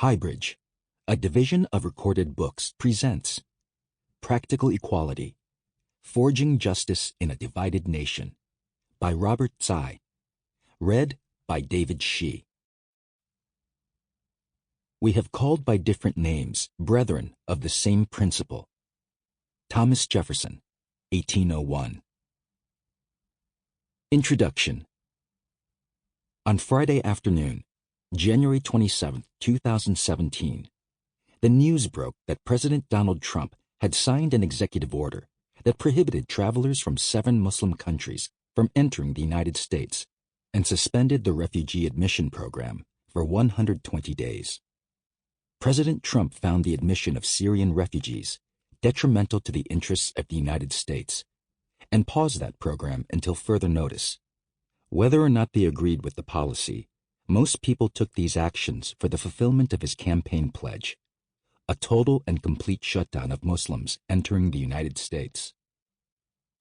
HighBridge, a division of Recorded Books, presents Practical Equality, Forging Justice in a Divided Nation by Robert Tsai, read by David Shih. We have called by different names, brethren of the same principle. Thomas Jefferson, 1801. Introduction. On Friday afternoon, January 27, 2017, the news broke that President Donald Trump had signed an executive order that prohibited travelers from 7 Muslim countries from entering the United States and suspended the refugee admission program for 120 days. President Trump found the admission of Syrian refugees detrimental to the interests of the United States and paused that program until further notice. Whether or not they agreed with the policy, most people took these actions for the fulfillment of his campaign pledge, a total and complete shutdown of Muslims entering the United States.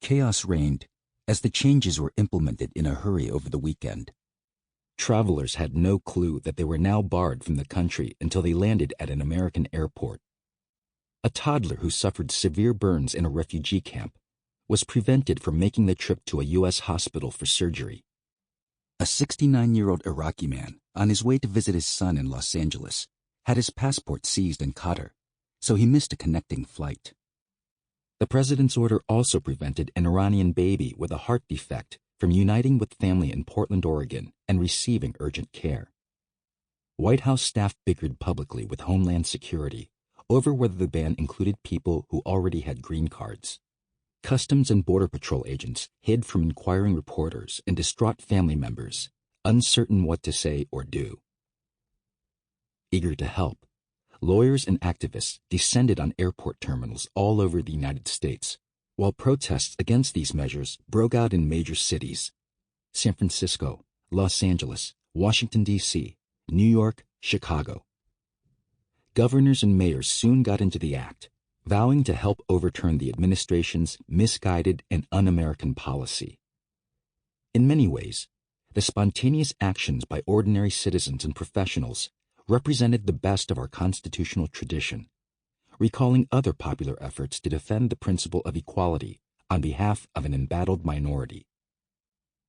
Chaos reigned as the changes were implemented in a hurry over the weekend. Travelers had no clue that they were now barred from the country until they landed at an American airport. A toddler who suffered severe burns in a refugee camp was prevented from making the trip to a U.S. hospital for surgery. A 69-year-old Iraqi man, on his way to visit his son in Los Angeles, had his passport seized in Qatar, so he missed a connecting flight. The president's order also prevented an Iranian baby with a heart defect from uniting with family in Portland, Oregon, and receiving urgent care. White House staff bickered publicly with Homeland Security over whether the ban included people who already had green cards. Customs and Border Patrol agents hid from inquiring reporters and distraught family members, uncertain what to say or do. Eager to help, lawyers and activists descended on airport terminals all over the United States, while protests against these measures broke out in major cities: San Francisco, Los Angeles, Washington, D.C., New York, Chicago. Governors and mayors soon got into the act, vowing to help overturn the administration's misguided and un-American policy. In many ways, the spontaneous actions by ordinary citizens and professionals represented the best of our constitutional tradition, recalling other popular efforts to defend the principle of equality on behalf of an embattled minority.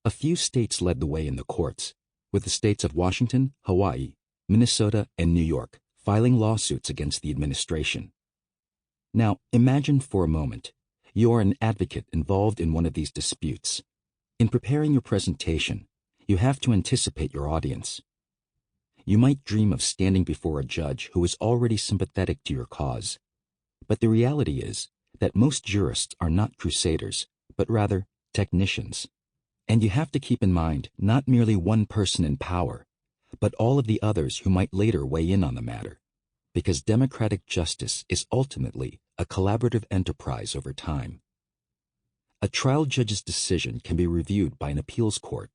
A few states led the way in the courts, with the states of Washington, Hawaii, Minnesota, and New York filing lawsuits against the administration. Now, imagine for a moment you are an advocate involved in one of these disputes. In preparing your presentation, you have to anticipate your audience. You might dream of standing before a judge who is already sympathetic to your cause, but the reality is that most jurists are not crusaders, but rather technicians. And you have to keep in mind not merely one person in power, but all of the others who might later weigh in on the matter, because democratic justice is ultimately a collaborative enterprise over time. A trial judge's decision can be reviewed by an appeals court.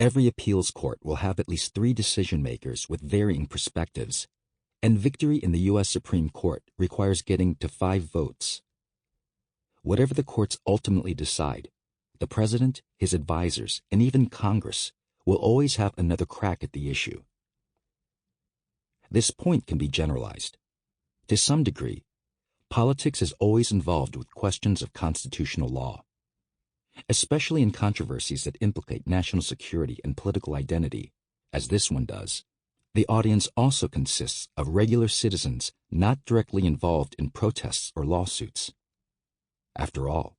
Every appeals court will have at least 3 decision makers with varying perspectives, and victory in the U.S. Supreme Court requires getting to 5 votes. Whatever the courts ultimately decide, the president, his advisors, and even Congress will always have another crack at the issue. This point can be generalized. To some degree, politics is always involved with questions of constitutional law. Especially in controversies that implicate national security and political identity, as this one does, the audience also consists of regular citizens not directly involved in protests or lawsuits. After all,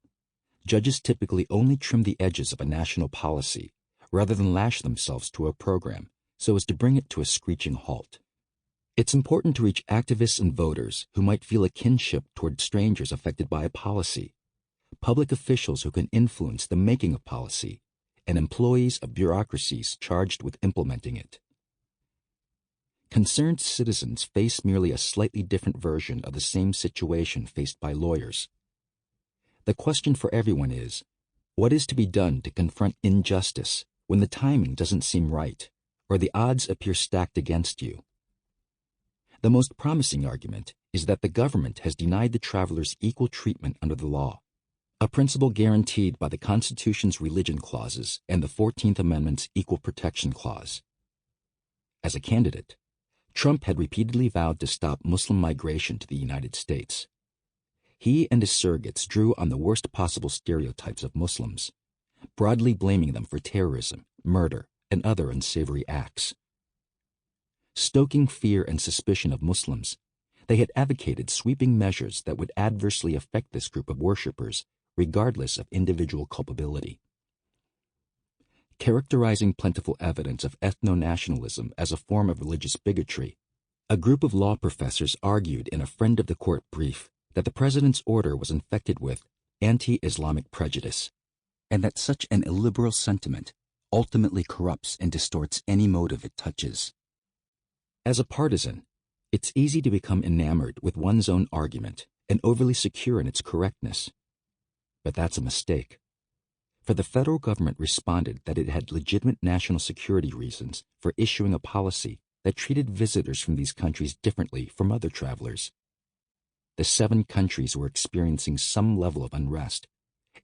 judges typically only trim the edges of a national policy rather than lash themselves to a program so as to bring it to a screeching halt. It's important to reach activists and voters who might feel a kinship toward strangers affected by a policy, public officials who can influence the making of policy, and employees of bureaucracies charged with implementing it. Concerned citizens face merely a slightly different version of the same situation faced by lawyers. The question for everyone is, what is to be done to confront injustice when the timing doesn't seem right, or the odds appear stacked against you? The most promising argument is that the government has denied the travelers equal treatment under the law, a principle guaranteed by the Constitution's religion clauses and the 14th Amendment's Equal Protection Clause. As a candidate, Trump had repeatedly vowed to stop Muslim migration to the United States. He and his surrogates drew on the worst possible stereotypes of Muslims, broadly blaming them for terrorism, murder, and other unsavory acts. Stoking fear and suspicion of Muslims, they had advocated sweeping measures that would adversely affect this group of worshippers, regardless of individual culpability. Characterizing plentiful evidence of ethno-nationalism as a form of religious bigotry, a group of law professors argued in a friend of the court brief that the president's order was infected with anti-Islamic prejudice, and that such an illiberal sentiment ultimately corrupts and distorts any motive it touches. As a partisan, it's easy to become enamored with one's own argument and overly secure in its correctness. But that's a mistake. For the federal government responded that it had legitimate national security reasons for issuing a policy that treated visitors from these countries differently from other travelers. The 7 countries were experiencing some level of unrest,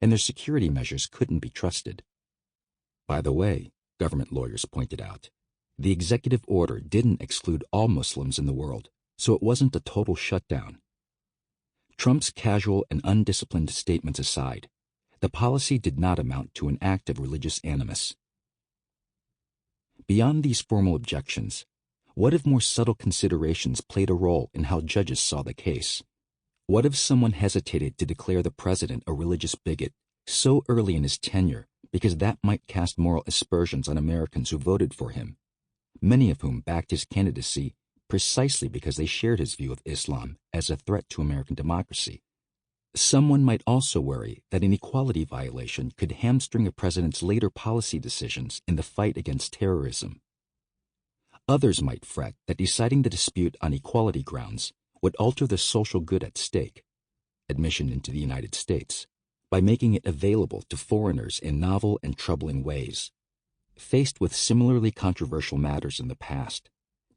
and their security measures couldn't be trusted. By the way, government lawyers pointed out, the executive order didn't exclude all Muslims in the world, so it wasn't a total shutdown. Trump's casual and undisciplined statements aside, the policy did not amount to an act of religious animus. Beyond these formal objections, what if more subtle considerations played a role in how judges saw the case? What if someone hesitated to declare the president a religious bigot so early in his tenure because that might cast moral aspersions on Americans who voted for him, many of whom backed his candidacy precisely because they shared his view of Islam as a threat to American democracy? Someone might also worry that an equality violation could hamstring a president's later policy decisions in the fight against terrorism. Others might fret that deciding the dispute on equality grounds would alter the social good at stake, admission into the United States, by making it available to foreigners in novel and troubling ways. Faced with similarly controversial matters in the past,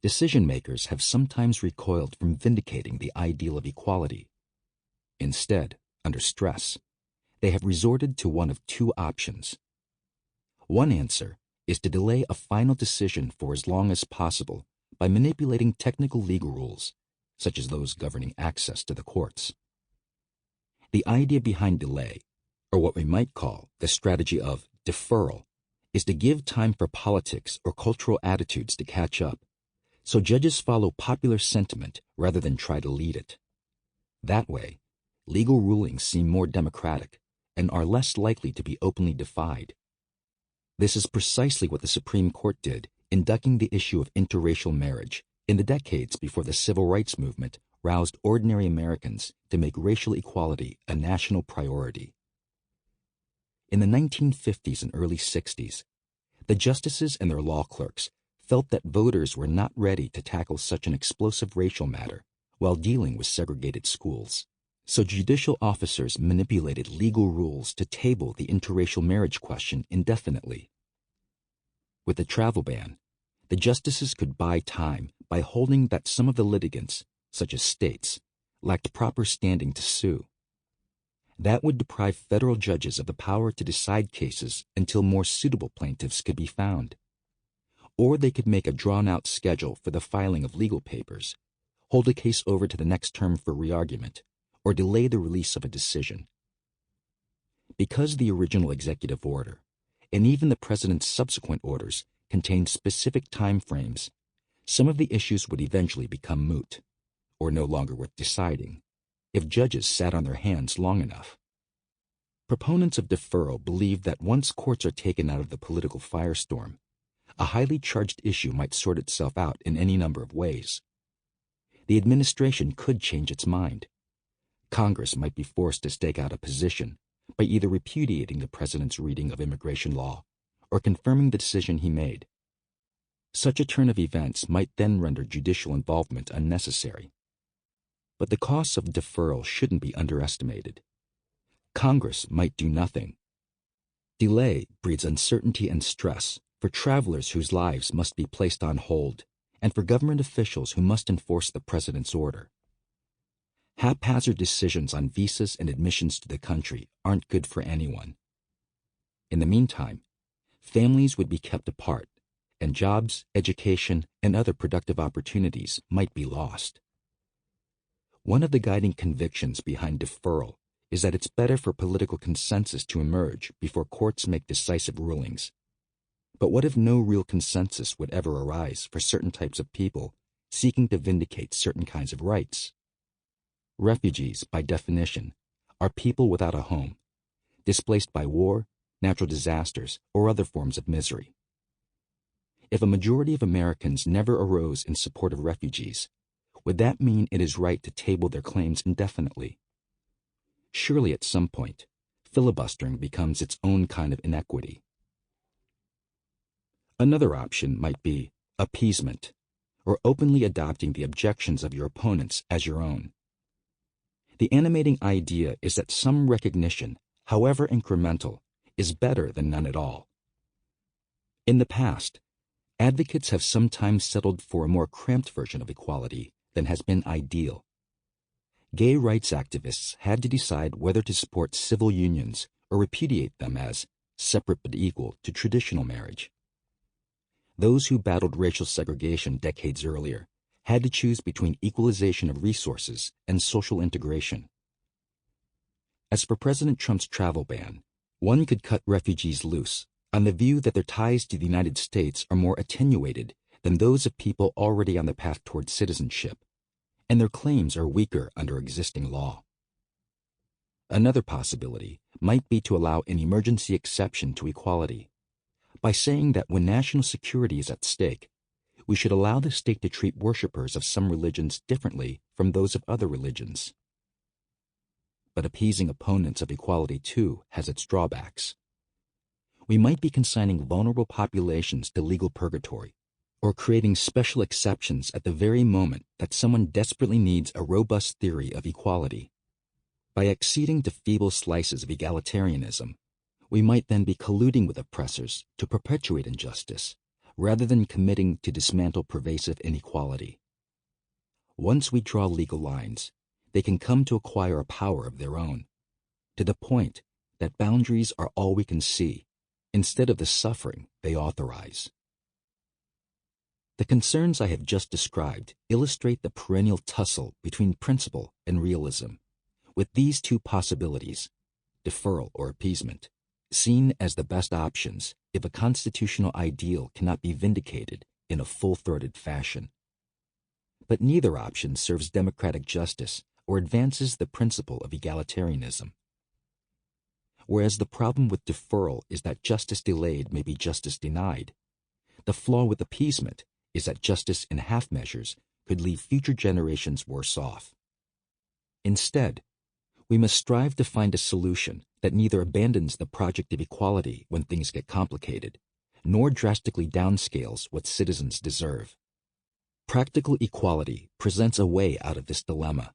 decision-makers have sometimes recoiled from vindicating the ideal of equality. Instead, under stress, they have resorted to one of 2 options. One answer is to delay a final decision for as long as possible by manipulating technical legal rules, such as those governing access to the courts. The idea behind delay, or what we might call the strategy of deferral, is to give time for politics or cultural attitudes to catch up, so judges follow popular sentiment rather than try to lead it. That way, legal rulings seem more democratic and are less likely to be openly defied. This is precisely what the Supreme Court did in ducking the issue of interracial marriage in the decades before the civil rights movement roused ordinary Americans to make racial equality a national priority. In the 1950s and early 60s, the justices and their law clerks felt that voters were not ready to tackle such an explosive racial matter while dealing with segregated schools. So judicial officers manipulated legal rules to table the interracial marriage question indefinitely. With the travel ban, the justices could buy time by holding that some of the litigants, such as states, lacked proper standing to sue. That would deprive federal judges of the power to decide cases until more suitable plaintiffs could be found. Or they could make a drawn-out schedule for the filing of legal papers, hold a case over to the next term for re-argument, or delay the release of a decision. Because the original executive order, and even the president's subsequent orders, contained specific time frames, some of the issues would eventually become moot, or no longer worth deciding, if judges sat on their hands long enough. Proponents of deferral believe that once courts are taken out of the political firestorm, a highly charged issue might sort itself out in any number of ways. The administration could change its mind. Congress might be forced to stake out a position by either repudiating the president's reading of immigration law or confirming the decision he made. Such a turn of events might then render judicial involvement unnecessary. But the costs of deferral shouldn't be underestimated. Congress might do nothing. Delay breeds uncertainty and stress for travelers whose lives must be placed on hold and for government officials who must enforce the president's order. Haphazard decisions on visas and admissions to the country aren't good for anyone. In the meantime, families would be kept apart, and jobs, education, and other productive opportunities might be lost. One of the guiding convictions behind deferral is that it's better for political consensus to emerge before courts make decisive rulings. But what if no real consensus would ever arise for certain types of people seeking to vindicate certain kinds of rights? Refugees, by definition, are people without a home, displaced by war, natural disasters, or other forms of misery. If a majority of Americans never arose in support of refugees, would that mean it is right to table their claims indefinitely? Surely at some point, filibustering becomes its own kind of inequity. Another option might be appeasement, or openly adopting the objections of your opponents as your own. The animating idea is that some recognition, however incremental, is better than none at all. In the past, advocates have sometimes settled for a more cramped version of equality than has been ideal. Gay rights activists had to decide whether to support civil unions or repudiate them as separate but equal to traditional marriage. Those who battled racial segregation decades earlier had to choose between equalization of resources and social integration. As for President Trump's travel ban, one could cut refugees loose on the view that their ties to the United States are more attenuated than those of people already on the path toward citizenship, and their claims are weaker under existing law. Another possibility might be to allow an emergency exception to equality, by saying that when national security is at stake, we should allow the state to treat worshippers of some religions differently from those of other religions. But appeasing opponents of equality, too, has its drawbacks. We might be consigning vulnerable populations to legal purgatory, or creating special exceptions at the very moment that someone desperately needs a robust theory of equality. By acceding to feeble slices of egalitarianism, we might then be colluding with oppressors to perpetuate injustice, rather than committing to dismantle pervasive inequality. Once we draw legal lines, they can come to acquire a power of their own, to the point that boundaries are all we can see, instead of the suffering they authorize. The concerns I have just described illustrate the perennial tussle between principle and realism, with these two possibilities, deferral or appeasement, seen as the best options if a constitutional ideal cannot be vindicated in a full-throated fashion. But neither option serves democratic justice or advances the principle of egalitarianism. Whereas the problem with deferral is that justice delayed may be justice denied, the flaw with appeasement is that justice in half measures could leave future generations worse off. Instead, we must strive to find a solution that neither abandons the project of equality when things get complicated, nor drastically downscales what citizens deserve. Practical equality presents a way out of this dilemma.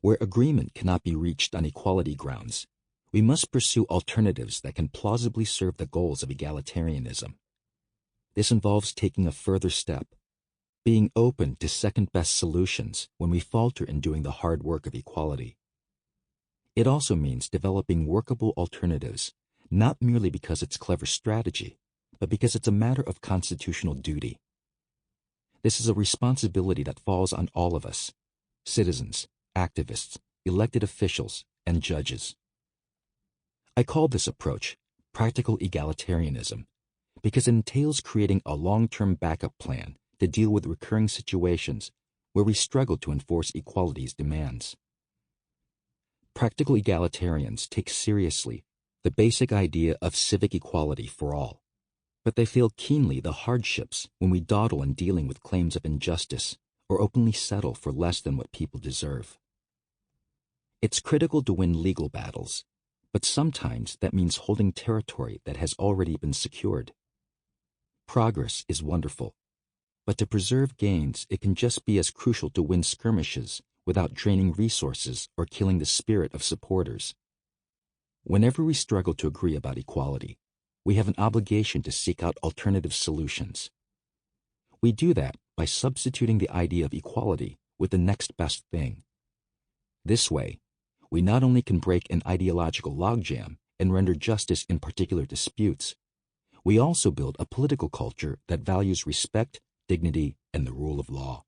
Where agreement cannot be reached on equality grounds, we must pursue alternatives that can plausibly serve the goals of egalitarianism. This involves taking a further step, being open to second-best solutions when we falter in doing the hard work of equality. It also means developing workable alternatives, not merely because it's clever strategy, but because it's a matter of constitutional duty. This is a responsibility that falls on all of us, citizens, activists, elected officials, and judges. I call this approach practical egalitarianism because it entails creating a long-term backup plan to deal with recurring situations where we struggle to enforce equality's demands. Practical egalitarians take seriously the basic idea of civic equality for all, but they feel keenly the hardships when we dawdle in dealing with claims of injustice or openly settle for less than what people deserve. It's critical to win legal battles, but sometimes that means holding territory that has already been secured. Progress is wonderful, but to preserve gains, it can just be as crucial to win skirmishes without draining resources or killing the spirit of supporters. Whenever we struggle to agree about equality, we have an obligation to seek out alternative solutions. We do that by substituting the idea of equality with the next best thing. This way, we not only can break an ideological logjam and render justice in particular disputes, we also build a political culture that values respect, dignity, and the rule of law.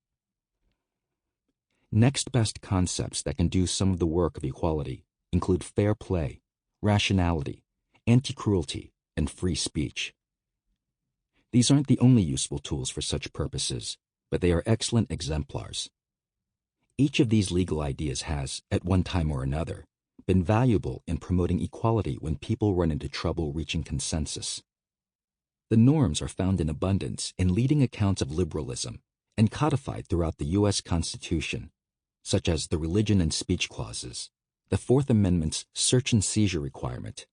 Next best concepts that can do some of the work of equality include fair play, rationality, anti-cruelty, and free speech. These aren't the only useful tools for such purposes, but they are excellent exemplars. Each of these legal ideas has, at one time or another, been valuable in promoting equality when people run into trouble reaching consensus. The norms are found in abundance in leading accounts of liberalism and codified throughout the U.S. Constitution, such as the religion and speech clauses, the Fourth Amendment's search and seizure requirement,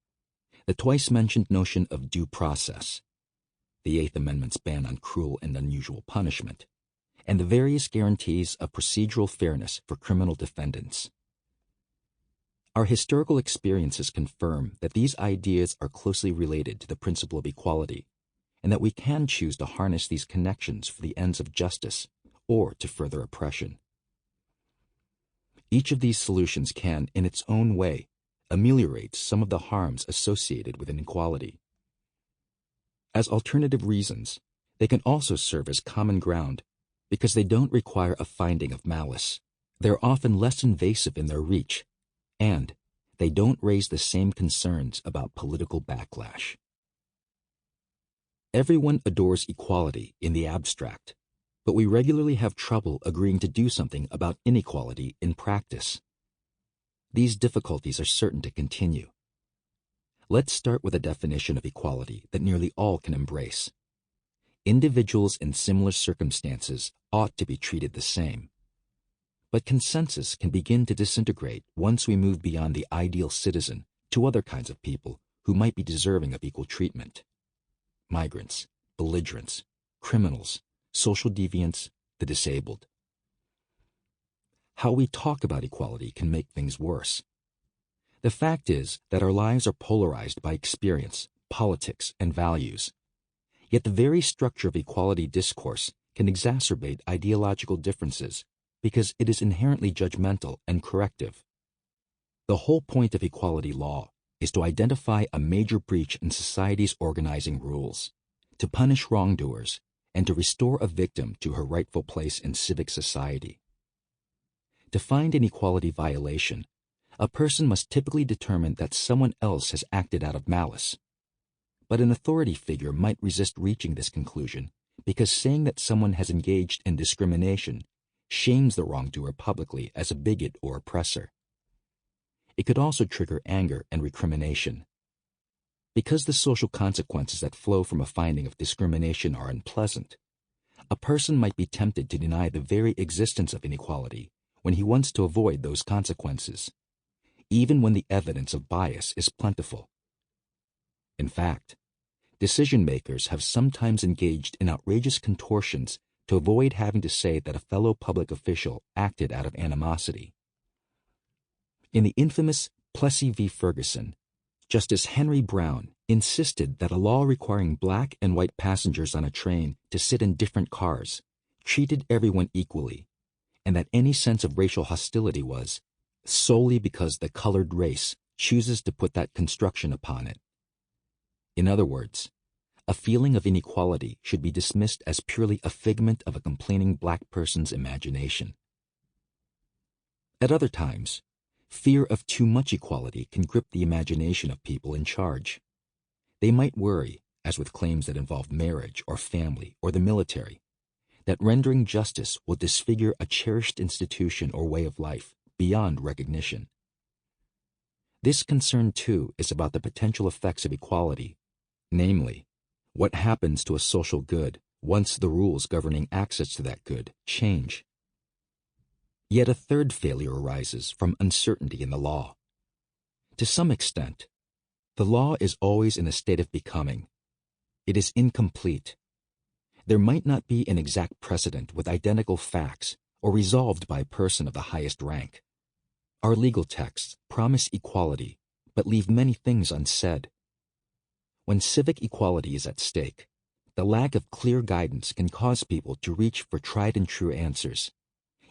the twice-mentioned notion of due process, the Eighth Amendment's ban on cruel and unusual punishment, and the various guarantees of procedural fairness for criminal defendants. Our historical experiences confirm that these ideas are closely related to the principle of equality, and that we can choose to harness these connections for the ends of justice or to further oppression. Each of these solutions can, in its own way, ameliorate some of the harms associated with inequality. As alternative reasons, they can also serve as common ground because they don't require a finding of malice. They're often less invasive in their reach, and they don't raise the same concerns about political backlash. Everyone adores equality in the abstract, but we regularly have trouble agreeing to do something about inequality in practice. These difficulties are certain to continue. Let's start with a definition of equality that nearly all can embrace. Individuals in similar circumstances ought to be treated the same. But consensus can begin to disintegrate once we move beyond the ideal citizen to other kinds of people who might be deserving of equal treatment. Migrants, belligerents, criminals, social deviants, the disabled. How we talk about equality can make things worse. The fact is that our lives are polarized by experience, politics, and values. Yet the very structure of equality discourse can exacerbate ideological differences because it is inherently judgmental and corrective. The whole point of equality law is to identify a major breach in society's organizing rules, to punish wrongdoers, and to restore a victim to her rightful place in civic society. To find an equality violation, a person must typically determine that someone else has acted out of malice. But an authority figure might resist reaching this conclusion because saying that someone has engaged in discrimination shames the wrongdoer publicly as a bigot or oppressor. It could also trigger anger and recrimination. Because the social consequences that flow from a finding of discrimination are unpleasant, a person might be tempted to deny the very existence of inequality when he wants to avoid those consequences, even when the evidence of bias is plentiful. In fact, decision-makers have sometimes engaged in outrageous contortions to avoid having to say that a fellow public official acted out of animosity. In the infamous Plessy v. Ferguson, Justice Henry Brown insisted that a law requiring black and white passengers on a train to sit in different cars treated everyone equally, and that any sense of racial hostility was solely because the colored race chooses to put that construction upon it. In other words, a feeling of inequality should be dismissed as purely a figment of a complaining black person's imagination. At other times, fear of too much equality can grip the imagination of people in charge. They might worry, as with claims that involve marriage or family or the military, that rendering justice will disfigure a cherished institution or way of life beyond recognition. This concern, too, is about the potential effects of equality, namely, what happens to a social good once the rules governing access to that good change. Yet a third failure arises from uncertainty in the law. To some extent, the law is always in a state of becoming. It is incomplete. There might not be an exact precedent with identical facts or resolved by a person of the highest rank. Our legal texts promise equality, but leave many things unsaid. When civic equality is at stake, the lack of clear guidance can cause people to reach for tried and true answers,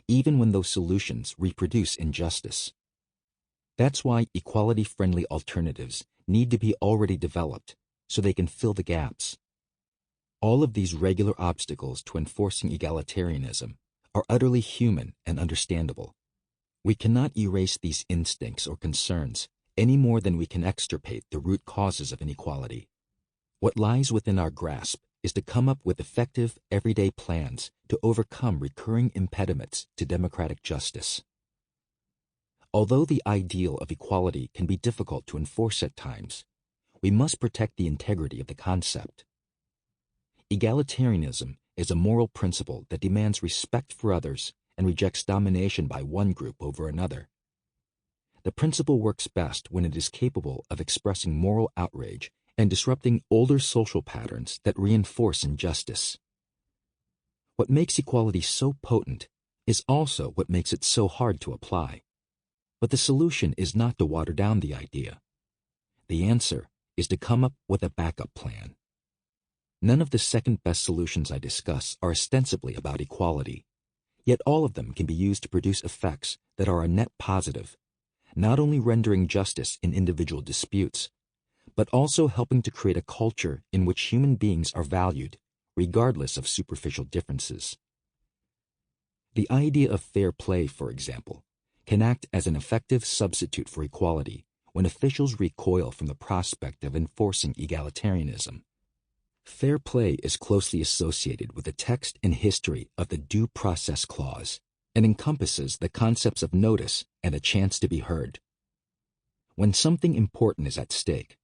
even when those solutions reproduce injustice. That's why equality-friendly alternatives need to be already developed, so they can fill the gaps. All of these regular obstacles to enforcing egalitarianism are utterly human and understandable. We cannot erase these instincts or concerns any more than we can extirpate the root causes of inequality. What lies within our grasp is to come up with effective, everyday plans to overcome recurring impediments to democratic justice. Although the ideal of equality can be difficult to enforce at times, we must protect the integrity of the concept. Egalitarianism is a moral principle that demands respect for others and rejects domination by one group over another. The principle works best when it is capable of expressing moral outrage and disrupting older social patterns that reinforce injustice. What makes equality so potent is also what makes it so hard to apply. But the solution is not to water down the idea. The answer is to come up with a backup plan. None of the second-best solutions I discuss are ostensibly about equality, yet all of them can be used to produce effects that are a net positive, not only rendering justice in individual disputes, but also helping to create a culture in which human beings are valued, regardless of superficial differences. The idea of fair play, for example, can act as an effective substitute for equality when officials recoil from the prospect of enforcing egalitarianism. Fair play is closely associated with the text and history of the Due Process Clause and encompasses the concepts of notice and a chance to be heard. When something important is at stake,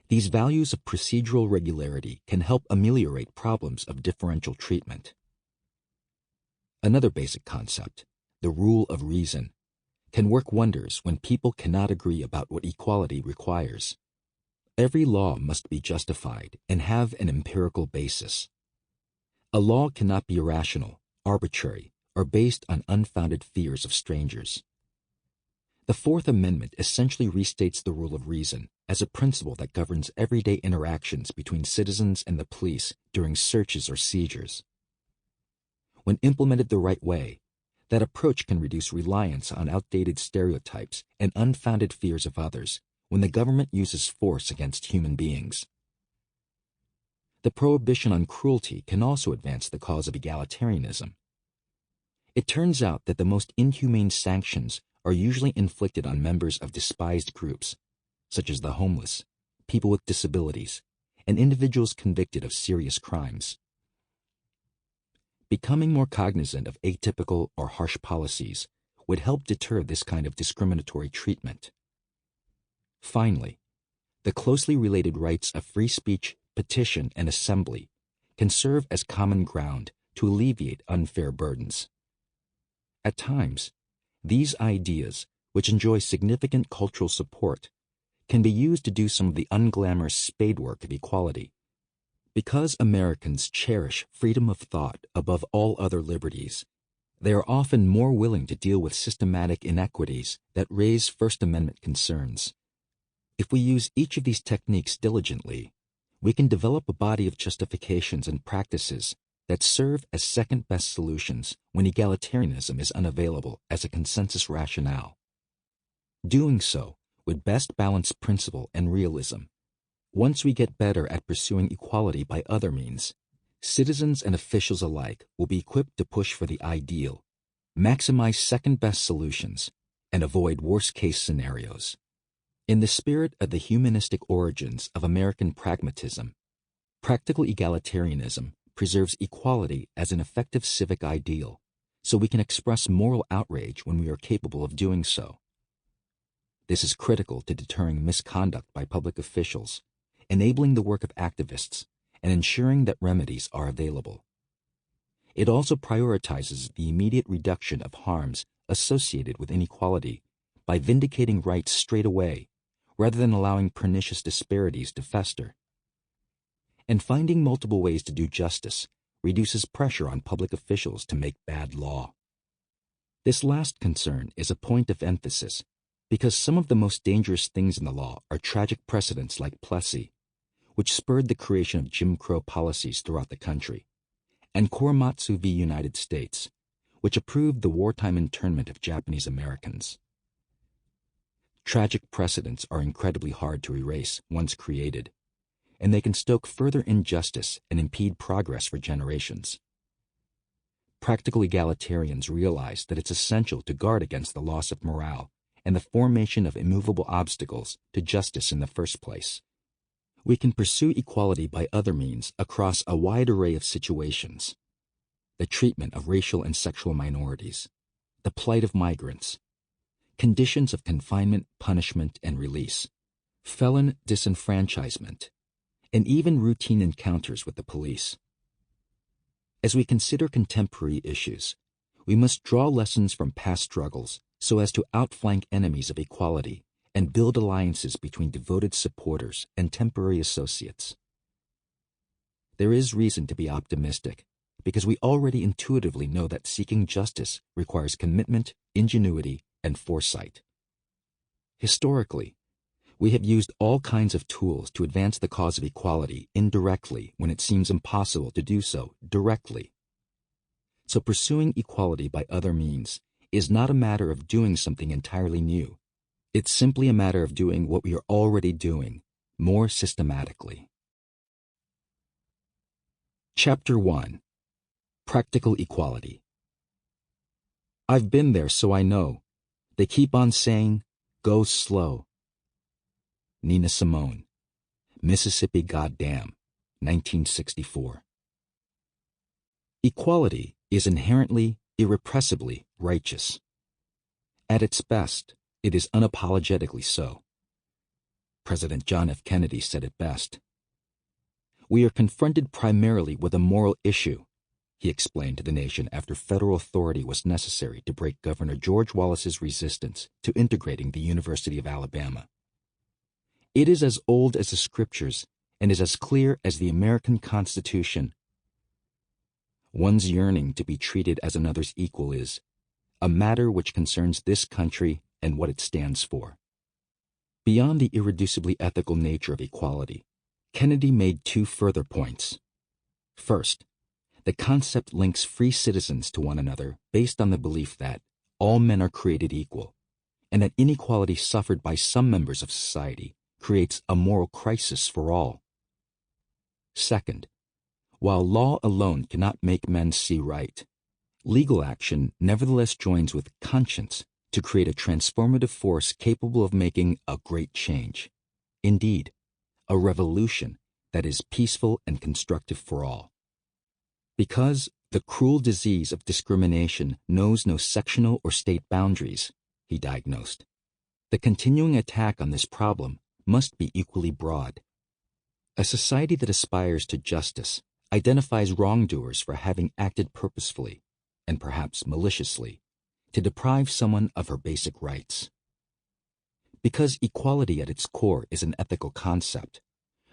these values of procedural regularity can help ameliorate problems of differential treatment. Another basic concept, the rule of reason, can work wonders when people cannot agree about what equality requires. Every law must be justified and have an empirical basis. A law cannot be irrational, arbitrary, or based on unfounded fears of strangers. The Fourth Amendment essentially restates the rule of reason as a principle that governs everyday interactions between citizens and the police during searches or seizures. When implemented the right way, that approach can reduce reliance on outdated stereotypes and unfounded fears of others when the government uses force against human beings. The prohibition on cruelty can also advance the cause of egalitarianism. It turns out that the most inhumane sanctions are usually inflicted on members of despised groups, such as the homeless, people with disabilities, and individuals convicted of serious crimes. Becoming more cognizant of atypical or harsh policies would help deter this kind of discriminatory treatment. Finally, the closely related rights of free speech, petition, and assembly can serve as common ground to alleviate unfair burdens. At times, these ideas, which enjoy significant cultural support, can be used to do some of the unglamorous spadework of equality. Because Americans cherish freedom of thought above all other liberties, they are often more willing to deal with systematic inequities that raise First Amendment concerns. If we use each of these techniques diligently, we can develop a body of justifications and practices that serve as second-best solutions when egalitarianism is unavailable as a consensus rationale. Doing so would best balance principle and realism. Once we get better at pursuing equality by other means, citizens and officials alike will be equipped to push for the ideal, maximize second-best solutions, and avoid worst-case scenarios. In the spirit of the humanistic origins of American pragmatism, practical egalitarianism preserves equality as an effective civic ideal, so we can express moral outrage when we are capable of doing so. This is critical to deterring misconduct by public officials, enabling the work of activists, and ensuring that remedies are available. It also prioritizes the immediate reduction of harms associated with inequality by vindicating rights straight away, rather than allowing pernicious disparities to fester. And finding multiple ways to do justice reduces pressure on public officials to make bad law. This last concern is a point of emphasis because some of the most dangerous things in the law are tragic precedents like Plessy, which spurred the creation of Jim Crow policies throughout the country, and Korematsu v. United States, which approved the wartime internment of Japanese Americans. Tragic precedents are incredibly hard to erase once created, and they can stoke further injustice and impede progress for generations. Practical egalitarians realize that it's essential to guard against the loss of morale and the formation of immovable obstacles to justice in the first place. We can pursue equality by other means across a wide array of situations: the treatment of racial and sexual minorities, the plight of migrants, conditions of confinement, punishment, and release, felon disenfranchisement, and even routine encounters with the police. As we consider contemporary issues, we must draw lessons from past struggles so as to outflank enemies of equality and build alliances between devoted supporters and temporary associates. There is reason to be optimistic, because we already intuitively know that seeking justice requires commitment, ingenuity, and foresight. Historically, we have used all kinds of tools to advance the cause of equality indirectly when it seems impossible to do so directly. So pursuing equality by other means is not a matter of doing something entirely new. It's simply a matter of doing what we are already doing, more systematically. Chapter 1. Practical Equality. I've been there, so I know. They keep on saying, "Go slow." Nina Simone, Mississippi Goddamn, 1964. Equality is inherently, irrepressibly righteous. At its best, it is unapologetically so. President John F. Kennedy said it best. "We are confronted primarily with a moral issue," he explained to the nation after federal authority was necessary to break Governor George Wallace's resistance to integrating the University of Alabama. "It is as old as the scriptures and is as clear as the American Constitution. One's yearning to be treated as another's equal is a matter which concerns this country and what it stands for." Beyond the irreducibly ethical nature of equality, Kennedy made two further points. First, the concept links free citizens to one another based on the belief that all men are created equal, and that inequality suffered by some members of society creates a moral crisis for all. Second, while law alone cannot make men see right, legal action nevertheless joins with conscience to create a transformative force capable of making a great change. Indeed, a revolution that is peaceful and constructive for all. Because the cruel disease of discrimination knows no sectional or state boundaries, he diagnosed, the continuing attack on this problem must be equally broad. A society that aspires to justice identifies wrongdoers for having acted purposefully, and perhaps maliciously, to deprive someone of her basic rights. Because equality at its core is an ethical concept,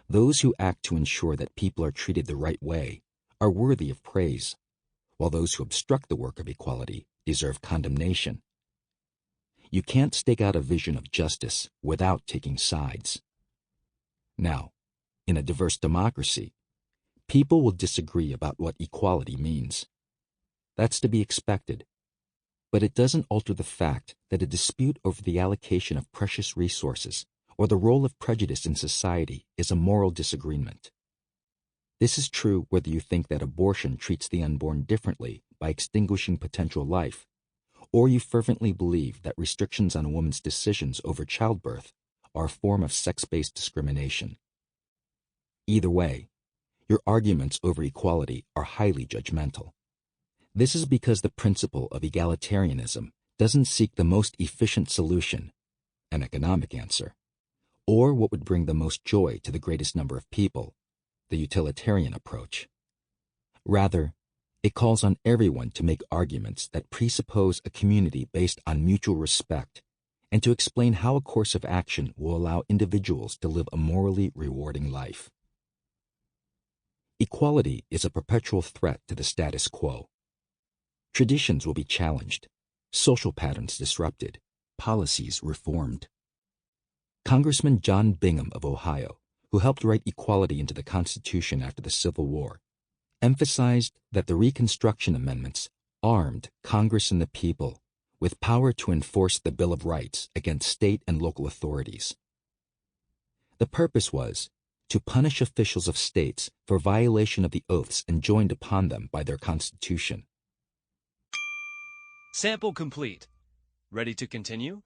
those who act to ensure that people are treated the right way are worthy of praise, while those who obstruct the work of equality deserve condemnation. You can't stake out a vision of justice without taking sides. Now, in a diverse democracy, people will disagree about what equality means. That's to be expected. But it doesn't alter the fact that a dispute over the allocation of precious resources or the role of prejudice in society is a moral disagreement. This is true whether you think that abortion treats the unborn differently by extinguishing potential life, or you fervently believe that restrictions on a woman's decisions over childbirth are a form of sex-based discrimination. Either way, your arguments over equality are highly judgmental. This is because the principle of egalitarianism doesn't seek the most efficient solution, an economic answer, or what would bring the most joy to the greatest number of people, the utilitarian approach. Rather, it calls on everyone to make arguments that presuppose a community based on mutual respect and to explain how a course of action will allow individuals to live a morally rewarding life. Equality is a perpetual threat to the status quo. Traditions will be challenged, social patterns disrupted, policies reformed. Congressman John Bingham of Ohio, who helped write equality into the Constitution after the Civil War, emphasized that the Reconstruction Amendments armed Congress and the people with power to enforce the Bill of Rights against state and local authorities. The purpose was to punish officials of states for violation of the oaths enjoined upon them by their Constitution. Sample complete. Ready to continue?